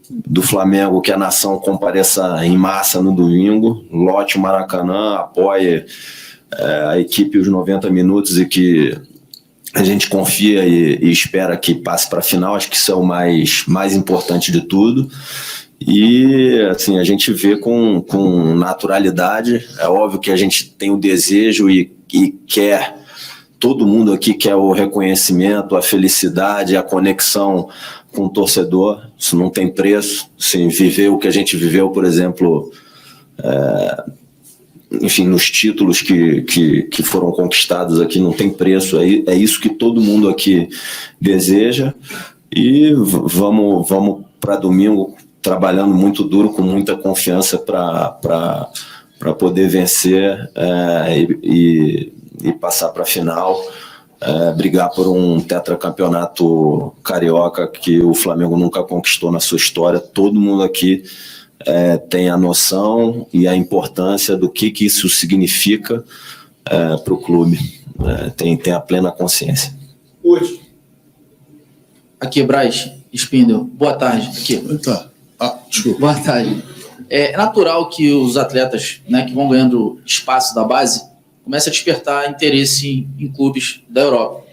do Flamengo, que a nação compareça em massa no domingo, lote o Maracanã, apoie a equipe os 90 minutos e que a gente confia e espera que passe para a final. Acho que isso é o mais importante de tudo. E assim, a gente vê com naturalidade. É óbvio que a gente tem o desejo e quer, todo mundo aqui quer o reconhecimento, a felicidade, a conexão com o torcedor. Isso não tem preço. Assim, viver o que a gente viveu, por exemplo, enfim, nos títulos que foram conquistados aqui, não tem preço. É isso que todo mundo aqui deseja. E vamos para domingo trabalhando muito duro, com muita confiança para poder vencer e passar para a final, brigar por um tetracampeonato carioca que o Flamengo nunca conquistou na sua história. Todo mundo aqui tem a noção e a importância do que isso significa para o clube. Tem a plena consciência. Aqui, Braz Spindel. Boa tarde. Aqui. Tá. Desculpa. Boa tarde. É natural que os atletas, né, que vão ganhando espaço da base comecem a despertar interesse em clubes da Europa.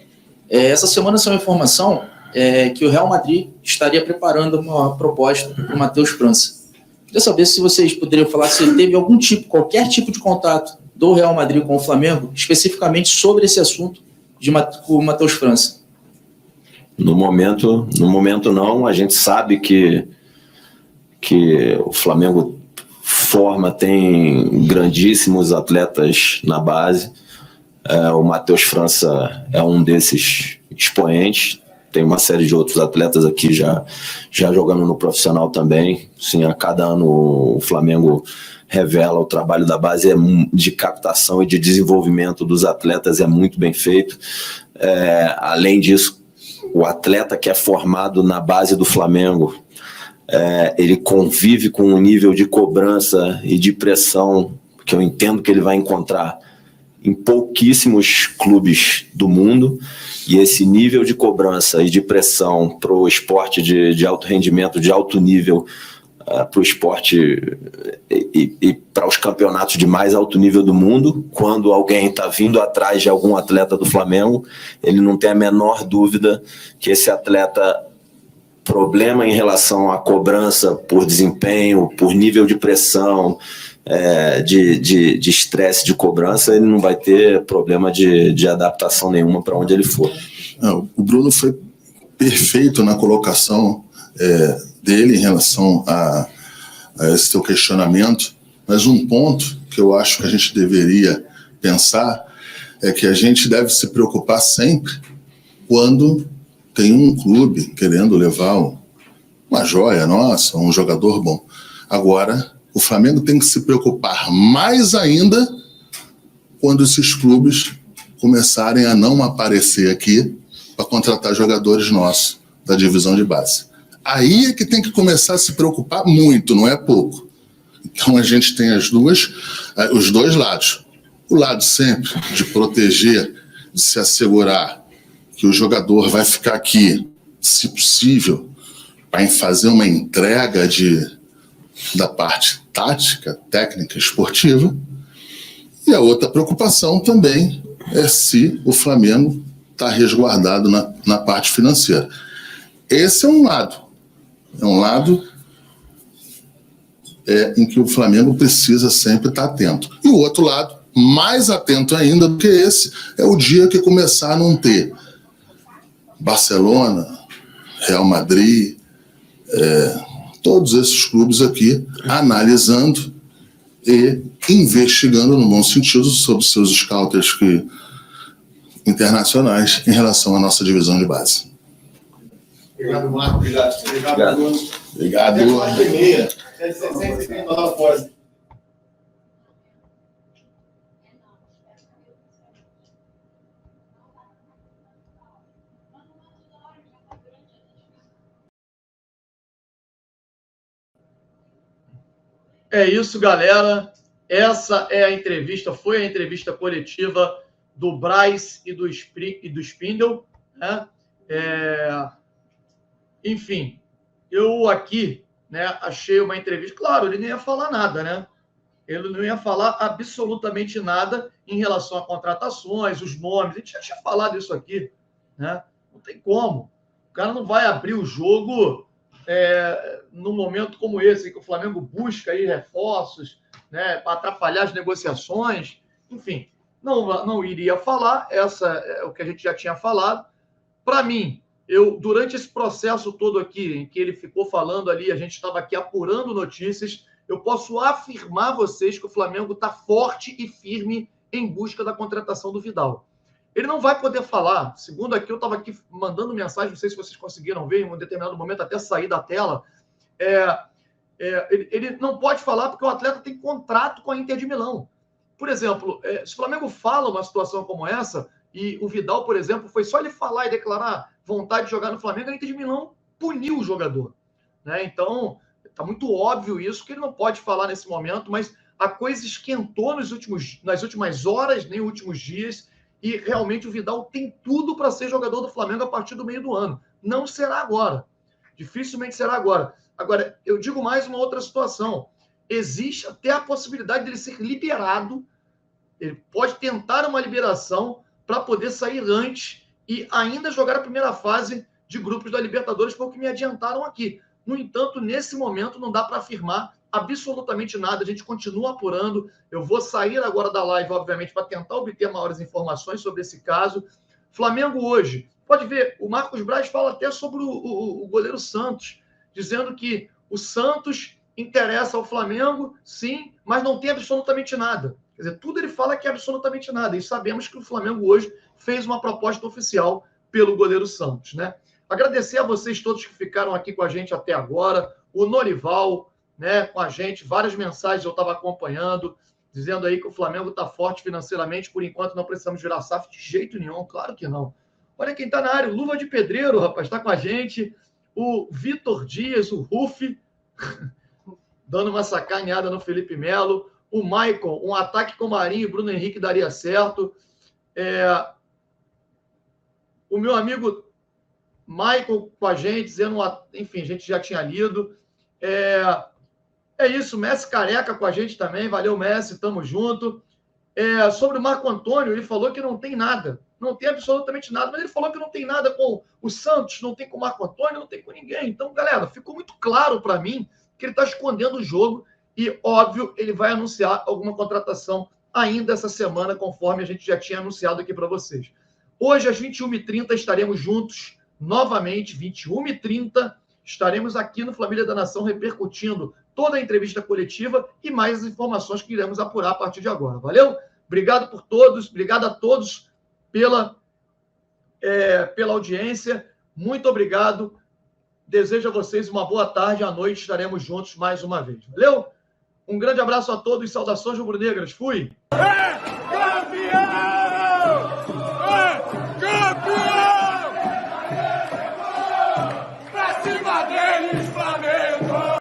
Essa semana saiu uma informação que o Real Madrid estaria preparando uma proposta para o Matheus França. Queria saber se vocês poderiam falar se teve qualquer tipo de contato do Real Madrid com o Flamengo, especificamente sobre esse assunto com o Matheus França. No momento não. A gente sabe que o Flamengo tem grandíssimos atletas na base. O Matheus França é um desses expoentes. Tem uma série de outros atletas aqui já jogando no profissional também. Sim, a cada ano o Flamengo revela o trabalho da base de captação e de desenvolvimento dos atletas, é muito bem feito. Além disso, o atleta que é formado na base do Flamengo, ele convive com um nível de cobrança e de pressão que eu entendo que ele vai encontrar em pouquíssimos clubes do mundo. E esse nível de cobrança e de pressão para o esporte de alto rendimento, de alto nível, para o esporte e para os campeonatos de mais alto nível do mundo, quando alguém está vindo atrás de algum atleta do Flamengo, ele não tem a menor dúvida que esse atleta, problema em relação à cobrança por desempenho, por nível de pressão, de estresse de cobrança, ele não vai ter problema de adaptação nenhuma para onde ele for. O Bruno foi perfeito na colocação dele em relação a esse teu questionamento, mas um ponto que eu acho que a gente deveria pensar é que a gente deve se preocupar sempre quando tem um clube querendo levar uma joia nossa, um jogador bom. Agora, o Flamengo tem que se preocupar mais ainda quando esses clubes começarem a não aparecer aqui para contratar jogadores nossos da divisão de base. Aí é que tem que começar a se preocupar muito, não é pouco. Então a gente tem os dois lados. O lado sempre de proteger, de se assegurar que o jogador vai ficar aqui, se possível, para fazer uma entrega da parte tática, técnica, esportiva. E a outra preocupação também é se o Flamengo está resguardado na parte financeira. Esse é um lado. É um lado em que o Flamengo precisa sempre estar atento. E o outro lado, mais atento ainda do que esse, é o dia que começar a não ter Barcelona, Real Madrid, todos esses clubes aqui analisando e investigando, no bom sentido, sobre seus scouters internacionais em relação à nossa divisão de base. Obrigado, Marco. Obrigado, Bruno. Obrigado. É isso, galera. Essa é a entrevista, foi a entrevista coletiva do Braz e do Spindle, né? Enfim, eu aqui, né, achei uma entrevista. Claro, ele não ia falar nada, né? Ele não ia falar absolutamente nada em relação a contratações, os nomes. A gente já tinha falado isso aqui, né? Não tem como. O cara não vai abrir o jogo num momento como esse, que o Flamengo busca aí reforços, né, para atrapalhar as negociações. Enfim, não iria falar. Essa é o que a gente já tinha falado. Para mim, durante esse processo todo aqui, em que ele ficou falando ali, a gente estava aqui apurando notícias, eu posso afirmar a vocês que o Flamengo está forte e firme em busca da contratação do Vidal. Ele não vai poder falar, segundo aqui, eu estava aqui mandando mensagem, não sei se vocês conseguiram ver, em um determinado momento até sair da tela, ele não pode falar porque o atleta tem contrato com a Inter de Milão. Por exemplo, se o Flamengo fala uma situação como essa, e o Vidal, por exemplo, foi só ele falar e declarar vontade de jogar no Flamengo, a Inter de Milão puniu o jogador, né? Então, está muito óbvio isso, que ele não pode falar nesse momento, mas a coisa esquentou nas últimas horas, nem últimos dias, e realmente o Vidal tem tudo para ser jogador do Flamengo a partir do meio do ano. Não será agora. Dificilmente será agora. Agora, eu digo mais uma outra situação. Existe até a possibilidade dele ser liberado. Ele pode tentar uma liberação para poder sair antes e ainda jogar a primeira fase de grupos da Libertadores, foi o que me adiantaram aqui. No entanto, nesse momento, não dá para afirmar absolutamente nada. A gente continua apurando. Eu vou sair agora da live, obviamente, para tentar obter maiores informações sobre esse caso. Flamengo hoje, pode ver, o Marcos Braz fala até sobre o goleiro Santos, dizendo que o Santos interessa ao Flamengo, sim, mas não tem absolutamente nada. Quer dizer, tudo ele fala que é absolutamente nada. E sabemos que o Flamengo hoje fez uma proposta oficial pelo goleiro Santos, né? Agradecer a vocês todos que ficaram aqui com a gente até agora. O Norival, né, com a gente, várias mensagens eu estava acompanhando, dizendo aí que o Flamengo está forte financeiramente, por enquanto não precisamos virar SAF de jeito nenhum, claro que não. Olha quem está na área, Luva de Pedreiro, rapaz, está com a gente, o Vitor Dias, o Rufi, dando uma sacaneada no Felipe Melo, o Maicon, um ataque com Marinho e Bruno Henrique daria certo, o meu amigo com a gente, dizendo, enfim, a gente já tinha lido, é isso, Messi careca com a gente também. Valeu, Messi, tamo junto. Sobre o Marco Antônio, ele falou que não tem nada. Não tem absolutamente nada. Mas ele falou que não tem nada com o Santos, não tem com o Marco Antônio, não tem com ninguém. Então, galera, ficou muito claro para mim que ele está escondendo o jogo. E, óbvio, ele vai anunciar alguma contratação ainda essa semana, conforme a gente já tinha anunciado aqui para vocês. Hoje, às 21h30, estaremos juntos novamente, 21h30. Estaremos aqui no Família da Nação repercutindo toda a entrevista coletiva e mais as informações que iremos apurar a partir de agora. Valeu? Obrigado por todos, obrigado a todos pela audiência. Muito obrigado. Desejo a vocês uma boa tarde. À noite estaremos juntos mais uma vez. Valeu? Um grande abraço a todos e saudações rubro-negras. Fui! É campeão!